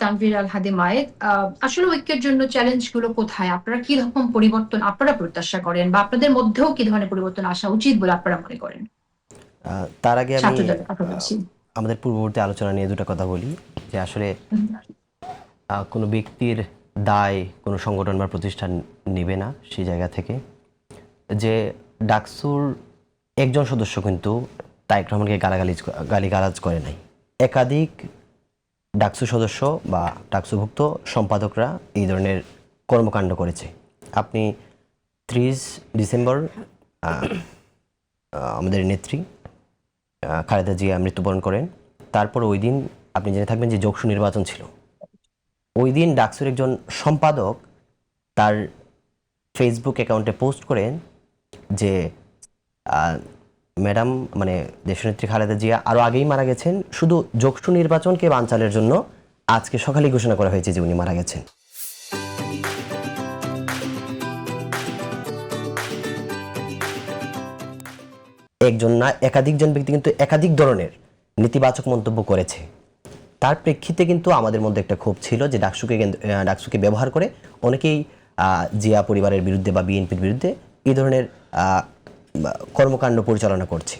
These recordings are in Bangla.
তানভীর আল হাদি মায়ের, আসলে ঐক্যের জন্য চ্যালেঞ্জ গুলো কোথায়? আপনারা কি রকম পরিবর্তন আপনারা প্রত্যাশা করেন, বা আপনাদের মধ্যেও কি ধরনের পরিবর্তন আসা উচিত বলে আপনারা মনে করেন? তার আগে আমি ছাত্রদের কথা বলছি। আমাদের পূর্ববর্তী আলোচনা নিয়ে দুটো কথা বলি যে আসলে হুম, কোনো ব্যক্তির দায় কোনো সংগঠন বা প্রতিষ্ঠান নেবে না সেই জায়গা থেকে। যে ডাকসুর একজন সদস্য কিন্তু তারেক রহমানকে গালিগালাজ করে নাই, একাধিক ডাকসু সদস্য বা ডাকসুভুক্ত সম্পাদকরা এই ধরনের কর্মকাণ্ড করেছে। আপনি 30 ডিসেম্বর আমাদের নেত্রী খালেদা জিয়া মৃত্যুবরণ করেন। তারপর ওই দিন আপনি জেনে থাকবেন যে যোগসু নির্বাচন ছিল। ওই দিন ডাকসুর একজন সম্পাদক তার ফেসবুক অ্যাকাউন্টে পোস্ট করেন যে ম্যাডাম মানে দেশনেত্রী খালেদা জিয়া আরও আগেই মারা গেছেন, শুধু যোগসু নির্বাচনকে বানচালের জন্য আজকে সকালেই ঘোষণা করা হয়েছে যে উনি মারা গেছেন। একজন না একাধিকজন ব্যক্তি কিন্তু একাধিক ধরনের নেতিবাচক মন্তব্য করেছে। তার প্রেক্ষিতে কিন্তু আমাদের মধ্যে একটা ক্ষোভ ছিল যে ডাকসুকে ব্যবহার করে অনেকেই জিয়া পরিবারের বিরুদ্ধে বা বিএনপির বিরুদ্ধে এই ধরনের কর্মকাণ্ড পরিচালনা করছে।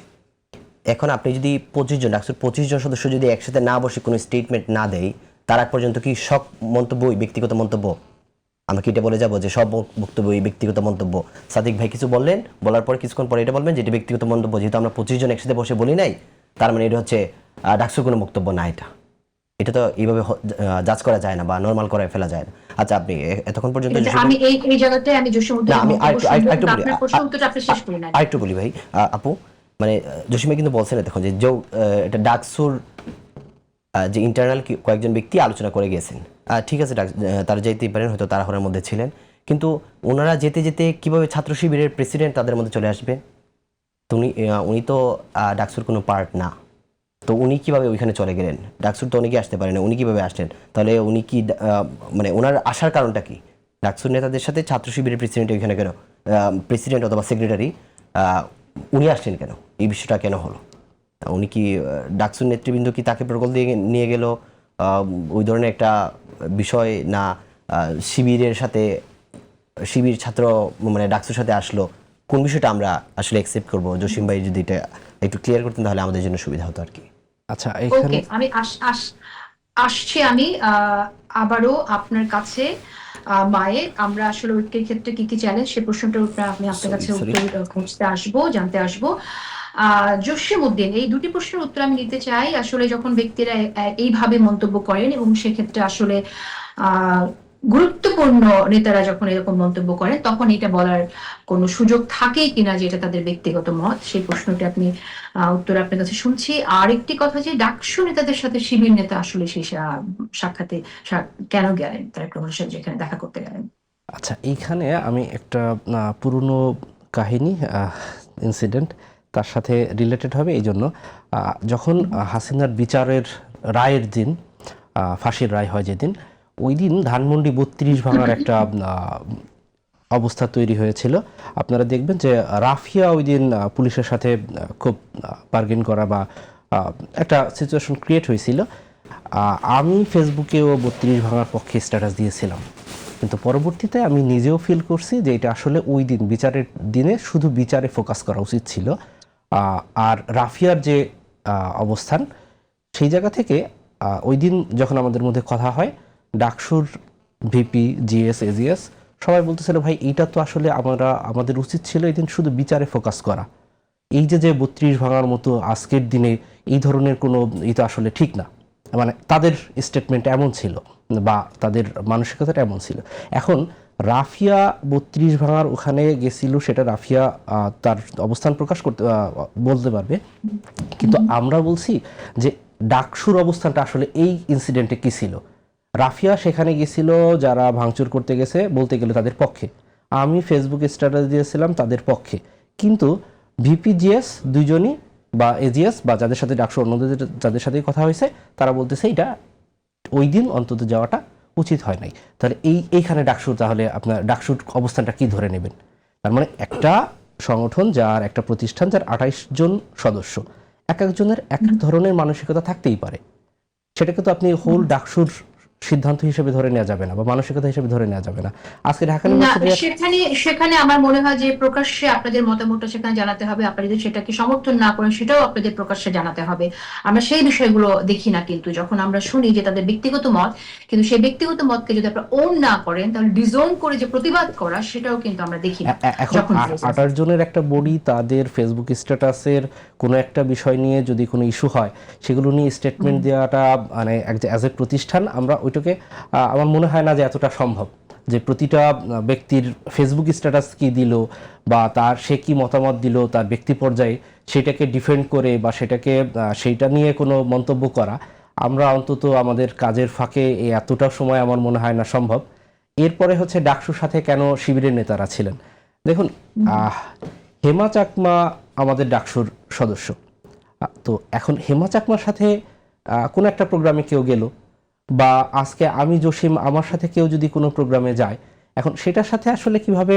এখন আপনি যদি 25 জন ডাকসুর 25 জন সদস্য যদি একসাথে না বসে কোনো স্টেটমেন্ট না দেয়, তার আগ পর্যন্ত কি সব মন্তব্যই ব্যক্তিগত মন্তব্য? আমরা কি এটা বলে যাব যে সব বক্তব্যই ব্যক্তিগত মন্তব্য? সাদিক ভাই কিছু বললেন, বলার পরে কিছুক্ষণ পরে এটা বলবেন যে এটা ব্যক্তিগত মন্তব্য, যেহেতু আমরা 25 জন একসাথে বসে বলি নাই, তার মানে এটা হচ্ছে ডাকসুর কোনো বক্তব্য না। এটা তো এইভাবে জাজ করা যায় না বা নর্মাল করে ফেলা যায় না। আচ্ছা, আপনি এতক্ষণ পর্যন্ত আমি এই জায়গাটায় আমি জসীমউদ্দিনের আমি বক্তব্য শুনবো, আরেকটু কিন্তু বলি, আপনার প্রশ্ন উত্তরটা আপনি শেষ করে নেন। আরেকটু বলি ভাই। আপু মানে জসিমা কিন্তু বলছেন দেখুন যে এটা ডাকসুর যে ইন্টারনাল কয়েকজন ব্যক্তি আলোচনা করে গেছেন, ঠিক আছে, তারা যেতেই পারেন, হয়তো তাড়াহুড়োর মধ্যে ছিলেন, কিন্তু ওনারা যেতে যেতে কিভাবে ছাত্র শিবিরের প্রেসিডেন্ট তাদের মধ্যে চলে আসবে? তো উনি তো ডাকসুর কোনো পার্ট না, তো উনি কিভাবে ওইখানে চলে গেলেন? ডাকসুর তো অনেকেই আসতে পারেন, উনি কিভাবে আসলেন? তাহলে উনি কি মানে ওনার আসার কারণটা কি? ডাকসুর নেতাদের সাথে ছাত্র শিবিরের প্রেসিডেন্ট ওইখানে কেন, প্রেসিডেন্ট অথবা সেক্রেটারি উনি আসলেন কেন? এই বিষয়টা কেন হলো? উনি কি ডাকসুর নেতৃবৃন্দ কি তাকে প্রকল্প দিয়ে নিয়ে গেল ওই ধরনের একটা বিষয় না? শিবিরের সাথে শিবির ছাত্র মানে ডাকসুর সাথে আসলো, কোন বিষয়টা আমরা আসলে অ্যাকসেপ্ট করবো? জসিম ভাই যদি এটা একটু ক্লিয়ার করতেন তাহলে আমাদের জন্য সুবিধা হতো আর কি। আচ্ছা, ওকে, এখানে আমি আসছি আমি আবারও আপনার কাছে। মায়ে, আমরা আসলে ঐক্যের ক্ষেত্রে কি কি চ্যালেঞ্জ, সে প্রশ্নটার উপরে আমি আপনার কাছে সরি। উত্তর খুঁজতে আসবো, জানতে আসবো। জসীমউদ্দিন, এই দুটি প্রশ্নের উত্তর আমি নিতে চাই। আসলে যখন ব্যক্তিরা এইভাবে মন্তব্য করেন, এবং সেক্ষেত্রে আসলে আহ গুরুত্বপূর্ণ নেতারা যখন এরকম মন্তব্য করেন, তখন এটা বলার কোনো সুযোগ থাকেই কিনা যে এটা তাদের ব্যক্তিগত মত, সেই প্রশ্নটি আপনি উত্তর আপনার কাছে শুনছি। আর একটি কথা, যে ডাকসু নেতাদের সাথে শিবির নেতা আসলে সেই সাক্ষাতে কেন গেলেন, তারেক রহমানের সাথে যেখানে দেখা করতে গেলেন? আচ্ছা, এইখানে আমি একটা পুরনো কাহিনী, ইনসিডেন্ট তার সাথে রিলেটেড হবে। এই জন্য যখন হাসিনার বিচারের রায়ের দিন, ফাঁসির রায় হয় যেদিন, ওই দিন ধানমন্ডি 32 ভাঙার একটা অবস্থা তৈরি হয়েছিল। আপনারা দেখবেন যে রাফিয়া ওই দিন পুলিশের সাথে খুব বার্গেন করা বা একটা সিচুয়েশন ক্রিয়েট হয়েছিল। আমি ফেসবুকেও 32 ভাঙার পক্ষে স্ট্যাটাস দিয়েছিলাম, কিন্তু পরবর্তীতে আমি নিজেও ফিল করছি যে এটা আসলে ওই দিন বিচারের দিনে শুধু বিচারে ফোকাস করা উচিত ছিল। আর রাফিয়ার যে অবস্থান, সেই জায়গা থেকে ওই দিন যখন আমাদের মধ্যে কথা হয়, ডাকসুর ভিপি, জিএস, এজিএস সবাই বলতেছিল, ভাই এইটা তো আসলে আমাদের উচিত ছিল এই দিন শুধু বিচারে ফোকাস করা। এই যে 32 ভাঙার মতো আজকের দিনে এই ধরনের কোনো তো আসলে ঠিক না। মানে তাদের স্টেটমেন্ট এমন ছিল বা তাদের মানসিকতাটা এমন ছিল। এখন রাফিয়া 32 ভাঙার ওখানে গেছিল, সেটা রাফিয়া তার অবস্থান প্রকাশ করতে বলতে পারবে, কিন্তু আমরা বলছি যে ডাকসুর অবস্থানটা আসলে এই ইনসিডেন্টে কি ছিল। রাফিয়া সেখানে গেছিল যারা ভাঙচুর করতে গেছে, বলতে গেলে তাদের পক্ষে। আমি ফেসবুকে স্ট্যাটাস দিয়েছিলাম তাদের পক্ষে, কিন্তু ভিপিজিএস দুইজনই বা এজিএস বা যাদের সাথে ডাকসু অন্যদের যাদের সাথে কথা হয়েছে, তারা বলতেছে এটা ওই দিন অন্তত যাওয়াটা উচিত হয় নাই। তাহলে এইখানে ডাকসুর, তাহলে আপনার ডাকসুর অবস্থানটা কি ধরে নেবেন? তার মানে একটা সংগঠন যার, একটা প্রতিষ্ঠান যার 28 জন সদস্য, এক একজনের এক এক ধরনের মানসিকতা থাকতেই পারে। সেটাকে তো আপনি হোল ডাকসুর সিদ্ধান্ত হিসেবে ধরে নেওয়া যাবে না বা মানসিকতা হিসেবে ধরে নেওয়া যাবে না। আজকে ঢাকা না, ইউনিভার্সিটি সেখানে আমার মনে হয় যে প্রকাশ্যে আপনাদের মতামতটা সেখানে জানাতে হবে। আপনারা যদি সেটাকে সমর্থন না করেন সেটাও আপনাদের প্রকাশ্যে জানাতে হবে। আমরা সেই বিষয়গুলো দেখি না, কিন্তু যখন আমরা শুনি যে তাদের ব্যক্তিগত মত, কিন্তু সেই ব্যক্তিগত মতকে যদি আপনারা ওন না করেন তাহলে ডিজোন করে যে প্রতিবাদ করা সেটাও কিন্তু আমরা দেখি না। এখন যখন 28 জনের একটা বডি তাদের ফেসবুক স্ট্যাটাসের কোনো একটা বিষয় নিয়ে যদি কোনো ইস্যু হয় সেগুলো নিয়ে স্টেটমেন্ট দেওয়াটা মানে অ্যাজ এ প্রতিষ্ঠান আমরা ওইটাকে আমার মনে হয় না যে এতটা সম্ভব যে প্রতিটা ব্যক্তির ফেসবুক স্ট্যাটাস কি দিল বা তার সে কি মতামত দিল তার ব্যক্তি পর্যায়ে সেটাকে ডিফেন্ড করে বা সেটাকে সেইটা নিয়ে কোনো মন্তব্য করা আমরা অন্তত আমাদের কাজের ফাঁকে এই এতটা সময় আমার মনে হয় না সম্ভব। এরপরে হচ্ছে ডাকসুর সাথে কেন শিবিরের নেতারা ছিলেন। দেখুন হেমা চাকমা আমাদের ডাকসুর সদস্য, তো এখন হেমা চাকমার সাথে কোনো একটা প্রোগ্রামে কেউ গেল বা আজকে আমি জসিম আমার সাথে কেউ যদি কোনো প্রোগ্রামে যায়, এখন সেটার সাথে আসলে কিভাবে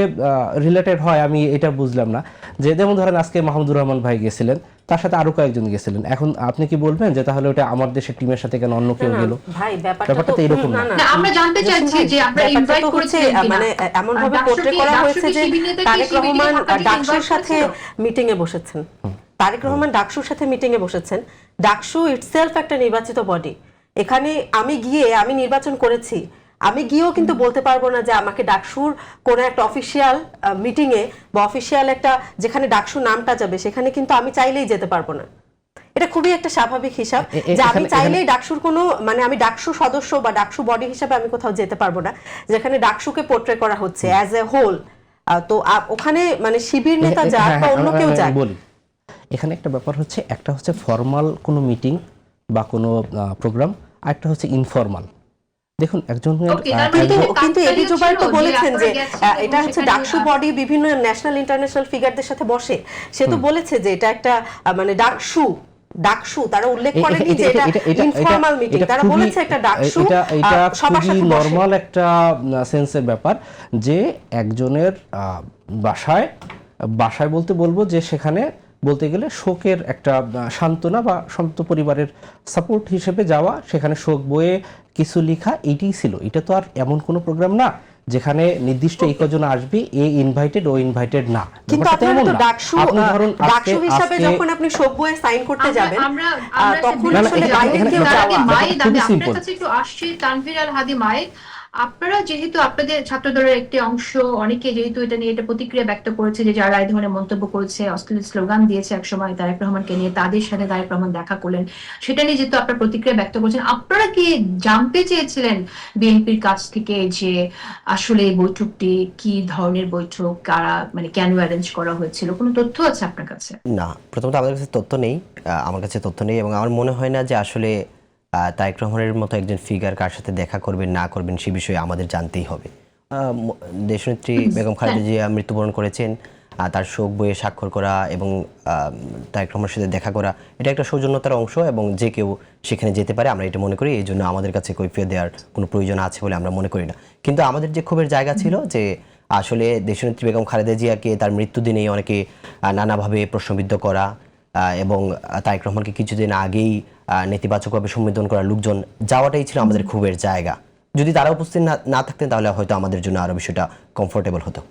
রিলেটেড হয় আমি এটা বুঝলাম না। যে যেমন ধরেন আজকে মাহমুদুর রহমান ভাই গেছিলেন, তার সাথে আরো কয়েকজন গেছিলেন, এখন আপনি কি বলবেন যে তাহলে ওটা আমার দেশের টিমের সাথে কেন অন্য কেউ গেল? ভাই ব্যাপারটা তো এরকম না। না, আমরা জানতে চাইছি যে আমরা ইনভাইট করেছি মানে এমন ভাবে পোর্ট্রে করা হয়েছে যে তারেক রহমান ডাকসুর সাথে মিটিং এ বসেছেন, তারেক রহমান ডাকসুর সাথে মিটিং এ বসেছেন। ডাকসু ইটসেলফ একটা নির্বাচিত বডি, এখানে আমি নির্বাচন করেছি, আমি গিয়েও কিন্তু বলতে পারবো না যে আমাকে ডাকসুর কোন একটা অফিসিয়াল মিটিং এ বা অফিসিয়াল একটা যেখানে ডাকসুর নামটা যাবে সেখানে কিন্তু আমি চাইলেই যেতে পারবো না। এটা খুবই একটা স্বাভাবিক হিসাব যে আমি চাইলেই ডাকসুর কোনো মানে আমি ডাকসু সদস্য বা ডাকসু বডি হিসাবে আমি কোথাও যেতে পারবো না যেখানে ডাকসুকে পোর্ট্রে করা হচ্ছে অ্যাজ এ হোল। তো ওখানে মানে শিবির নেতা যাক বা অন্য কেউ যাক, বলি এখানে একটা ব্যাপার হচ্ছে, একটা হচ্ছে ফর্মাল কোনো মিটিং বা কোনো প্রোগ্রাম, আর একটা হচ্ছে ইনফর্মাল। দেখুন কিন্তু এবি জুবাইর তো বলেছেন যে এটা হচ্ছে ডাকসু বডি বিভিন্ন ন্যাশনাল ইন্টারন্যাশনাল ফিগারদের সাথে বসে, সে তো বলেছে যে এটা একটা মানে ডাকসু তারা উল্লেখ করেনি যে এটা ইনফর্মাল মিটিং, তারা বলেছে একটা ডাকসু এটা সবার সাথে নরমাল একটা সেন্সের ব্যাপার যে একজনের বাসায় বলতে বলবো যে সেখানে বলতে গেলে শোকের একটা সান্ত্বনা বা সন্ত পরিবারের সাপোর্ট হিসেবে যাওয়া, সেখানে শোক বয়ে কিছু লেখা, এইটাই ছিল। এটা তো আর এমন কোনো প্রোগ্রাম না যেখানে নির্দিষ্ট এই কজন আসবে, এ ইনভাইটেড ও ইনভাইটেড না। কিন্তু আপনি তো ডাকসু হিসেবে যখন আপনি শোক বয়ে সাইন করতে যাবেন তখন আসলে আপনার কাছে একটু আসছি তানভীর আল হাদি মাই, আপনারা যেহেতু আপনাদের ছাত্র দলের একটি অংশ অনেকে যেহেতু এটা নিয়ে একটা প্রতিক্রিয়া ব্যক্ত করেছে যে যারা এই ধরনের মন্তব্য করেছে, অশ্লীল স্লোগান দিয়েছে একসময় তারেক রহমানকে নিয়ে, তাদের সাথে তারেক রহমান দেখা করলেন, সেটা নিয়ে যেহেতু আপনারা প্রতিক্রিয়া ব্যক্ত করছেন, আপনারা কি জানতে চেয়েছিলেন বিএনপির কাছ থেকে যে আসলে এই বৈঠকটি কি ধরনের বৈঠক, কারা মানে কেন অ্যারেঞ্জ করা হয়েছিল, কোনো তথ্য আছে আপনার কাছে? না, প্রথমত আমাদের কাছে তথ্য নেই, আমার কাছে তথ্য নেই, এবং আমার মনে হয় না যে আসলে তারেক রহমানের মতো একজন ফিগার কার সাথে দেখা করবেন না করবেন সে বিষয়ে আমাদের জানতেই হবে। দেশনেত্রী বেগম খালেদা জিয়া মৃত্যুবরণ করেছেন, তার শোক বইয়ে স্বাক্ষর করা এবং তারেক রহমানের সাথে দেখা করা এটা একটা সৌজন্যতার অংশ, এবং যে কেউ সেখানে যেতে পারে আমরা এটা মনে করি। এই জন্য আমাদের কাছে কৈফিয়ত দেওয়ার কোনো প্রয়োজন আছে বলে আমরা মনে করি না। কিন্তু আমাদের যে ক্ষোভের জায়গা ছিল যে আসলে দেশনেত্রী বেগম খালেদা জিয়াকে তার মৃত্যুদিনেই অনেকে নানাভাবে প্রশ্নবিদ্ধ করা এবং তারেক রহমানকে কিছুদিন আগেই নেতিবাচকভাবে সম্বোধন করা লোকজন যাওয়াটাই ছিল আমাদের ক্ষোভের জায়গা। যদি তারা উপস্থিত না থাকতেন তাহলে হয়তো আমাদের জন্য আরো বিষয়টা কমফোর্টেবল হতো।